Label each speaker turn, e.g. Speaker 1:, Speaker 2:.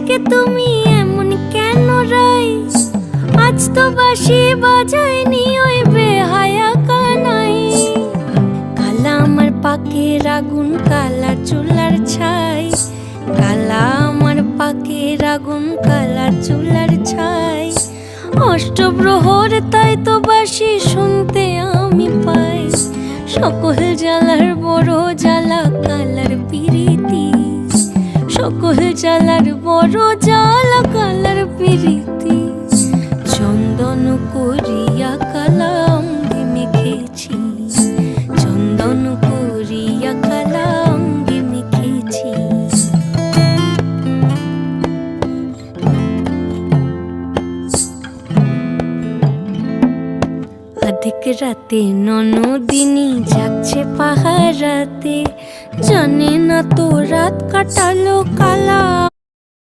Speaker 1: থেকে তুমি এমন কেন রাই? আজ তো বাঁশি বাজায়নি ওই বেহায়া কানাই। কালা আমার পাকের আগুন, কালা চুলার ছাই। কালা আমার পাকের আগুন, কালা চুলার ছাই। অষ্টপ্রহর তাই তো বাঁশি শুনতে আমি পাই। সকল জ্বালার বড় জ্বালা কালার পিরিতি। সকল জ্বালার বড় জ্বালা কালার পিরিতি। চন্দন করিয়া কালা অঙ্গে মেখেছি। চন্দন করিয়া কালা অঙ্গে মেখেছি। অধিক রাতে ননদিনী যাচ্ছে পাহারাতে। জানে না তো রাত কাটালো কালা